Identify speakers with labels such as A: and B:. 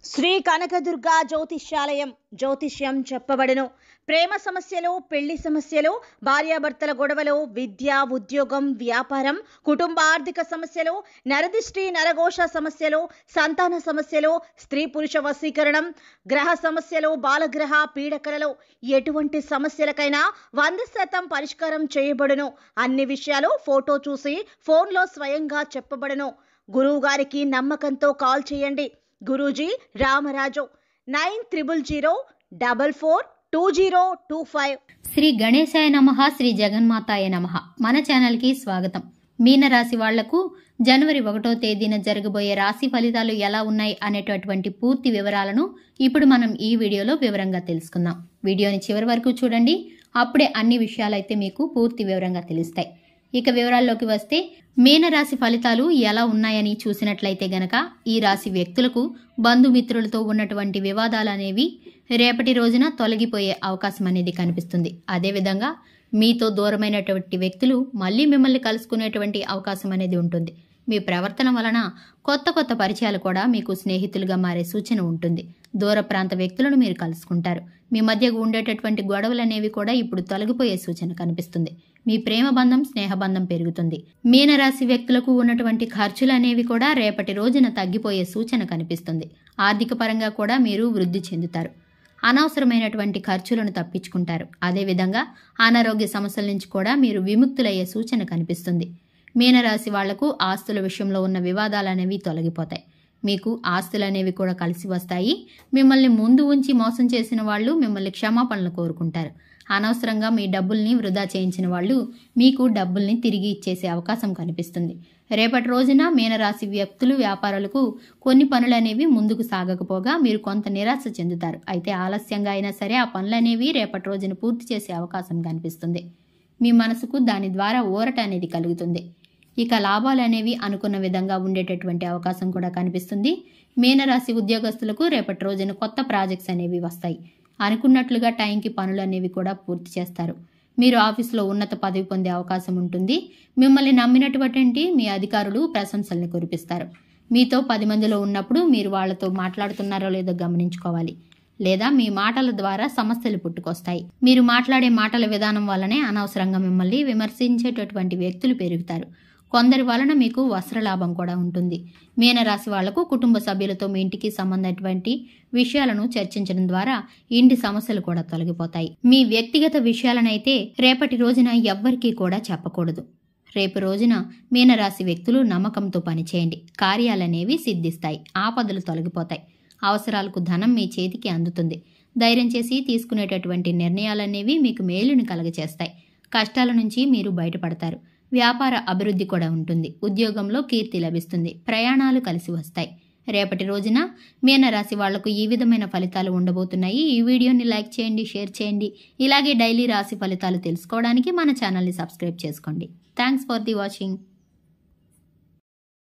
A: శ్రీ కనకదుర్గ జ్యోతిష్యాలయం జ్యోతిష్యం చెప్పబడును. ప్రేమ సమస్యలు, పెళ్లి సమస్యలు, భార్యాభర్తల గొడవలు, విద్య, ఉద్యోగం, వ్యాపారం, కుటుంబ ఆర్థిక సమస్యలు, నరదిష్టి, నరఘోష సమస్యలు, సంతాన సమస్యలు, స్త్రీ పురుష వశీకరణం, గ్రహ సమస్యలు, బాలగ్రహ పీడకలలు, ఎటువంటి సమస్యలకైనా 100% పరిష్కారం చేయబడును. అన్ని విషయాలు ఫోటో చూసి ఫోన్లో స్వయంగా చెప్పబడును. గురువు గారికి నమ్మకంతో కాల్ చేయండి. గురూజీ రామరాజు 9000442025.
B: శ్రీ గణేశాయ నమః. శ్రీ జగన్మాతాయ నమః. మన ఛానల్కి స్వాగతం. మీనరాశి వాళ్లకు జనవరి 1వ తేదీన జరగబోయే రాశి ఫలితాలు ఎలా ఉన్నాయి అనేటటువంటి పూర్తి వివరాలను ఇప్పుడు మనం ఈ వీడియోలో వివరంగా తెలుసుకుందాం. వీడియోని చివరి వరకు చూడండి. అప్పుడే అన్ని విషయాలైతే మీకు పూర్తి వివరంగా తెలుస్తాయి. ఇక వివరాల్లోకి వస్తే, మీనరాశి ఫలితాలు ఎలా ఉన్నాయని చూసినట్లయితే గనక ఈ రాశి వ్యక్తులకు బంధుమిత్రులతో ఉన్నటువంటి వివాదాలు అనేవి రేపటి రోజున తొలగిపోయే అవకాశం అనేది కనిపిస్తుంది. అదేవిధంగా మీతో దూరమైనటువంటి వ్యక్తులు మళ్ళీ మిమ్మల్ని కలుసుకునేటువంటి అవకాశం అనేది ఉంటుంది. మీ ప్రవర్తన వలన కొత్త కొత్త పరిచయాలు కూడా మీకు స్నేహితులుగా మారే సూచన ఉంటుంది. దూర ప్రాంత వ్యక్తులను మీరు కలుసుకుంటారు. మీ మధ్య ఉండేటటువంటి గొడవలు అనేవి కూడా ఇప్పుడు తొలగిపోయే సూచన కనిపిస్తుంది. మీ ప్రేమ బంధం, స్నేహబంధం పెరుగుతుంది. మీనరాశి వ్యక్తులకు ఉన్నటువంటి ఖర్చులు అనేవి కూడా రేపటి రోజున తగ్గిపోయే సూచన కనిపిస్తుంది. ఆర్థిక పరంగా కూడా మీరు వృద్ధి చెందుతారు. అనవసరమైనటువంటి ఖర్చులను తప్పించుకుంటారు. అదేవిధంగా అనారోగ్య సమస్యల నుంచి కూడా మీరు విముక్తులయ్యే సూచన కనిపిస్తుంది. మీనరాశి వాళ్లకు ఆస్తుల విషయంలో ఉన్న వివాదాలు అనేవి తొలగిపోతాయి. మీకు ఆస్తులు అనేవి కూడా కలిసి వస్తాయి. మిమ్మల్ని ముందు ఉంచి మోసం చేసిన వాళ్ళు మిమ్మల్ని క్షమాపణలు కోరుకుంటారు. అనవసరంగా మీ డబ్బుల్ని వృధా చేయించిన వాళ్ళు మీకు డబ్బుల్ని తిరిగి ఇచ్చేసే అవకాశం కనిపిస్తుంది. రేపటి రోజున మీనరాశి వ్యక్తులు, వ్యాపారులకు కొన్ని పనులు అనేవి ముందుకు సాగకపోగా మీరు కొంత నిరాశ చెందుతారు. అయితే ఆలస్యంగా అయినా సరే ఆ పనులు అనేవి రేపటి రోజున పూర్తి చేసే అవకాశం కనిపిస్తుంది. మీ మనసుకు దాని ద్వారా ఊరట అనేది కలుగుతుంది. ఇక లాభాలు అనేవి అనుకున్న విధంగా ఉండేటటువంటి అవకాశం కూడా కనిపిస్తుంది. మీనరాశి ఉద్యోగస్తులకు రేపటి రోజున కొత్త ప్రాజెక్ట్స్ అనేవి వస్తాయి. అనుకున్నట్లుగా టైంకి పనులు అనేవి కూడా పూర్తి చేస్తారు. మీరు ఆఫీసులో ఉన్నత పదవి పొందే అవకాశం ఉంటుంది. మిమ్మల్ని నమ్మినటువంటి మీ అధికారులు ప్రశంసల్ని కురిపిస్తారు. మీతో 10 మందిలో ఉన్నప్పుడు మీరు వాళ్లతో మాట్లాడుతున్నారో లేదో గమనించుకోవాలి. లేదా మీ మాటల ద్వారా సమస్యలు పుట్టుకొస్తాయి. మీరు మాట్లాడే మాటల విధానం వల్లనే అనవసరంగా మిమ్మల్ని విమర్శించేటటువంటి వ్యక్తులు పెరుగుతారు. కొందరి వలన మీకు వస్త్రలాభం కూడా ఉంటుంది. మీనరాశి వాళ్లకు కుటుంబ సభ్యులతో మీ ఇంటికి సంబంధించినటువంటి విషయాలను చర్చించడం ద్వారా ఇంటి సమస్యలు కూడా తొలగిపోతాయి. మీ వ్యక్తిగత విషయాలనైతే రేపటి రోజున ఎవ్వరికీ కూడా చెప్పకూడదు. రేపు రోజున మీనరాశి వ్యక్తులు నమ్మకంతో పనిచేయండి. కార్యాలనేవి సిద్ధిస్తాయి. ఆపదలు తొలగిపోతాయి. అవసరాలకు ధనం మీ చేతికి అందుతుంది. ధైర్యం చేసి తీసుకునేటటువంటి నిర్ణయాలనేవి మీకు మేలుని కలగచేస్తాయి. కష్టాల నుంచి మీరు బయటపడతారు. వ్యాపార అభివృద్ధి కూడా ఉంటుంది. ఉద్యోగంలో కీర్తి లభిస్తుంది. ప్రయాణాలు కలిసి వస్తాయి. రేపటి రోజున మీనరాశి వాళ్లకు ఈ విధమైన ఫలితాలు ఉండబోతున్నాయి. ఈ వీడియోని లైక్ చేయండి, షేర్ చేయండి. ఇలాగే డైలీ రాశి ఫలితాలు తెలుసుకోవడానికి మన ఛానల్ని సబ్స్క్రైబ్ చేసుకోండి. Thanks for the watching.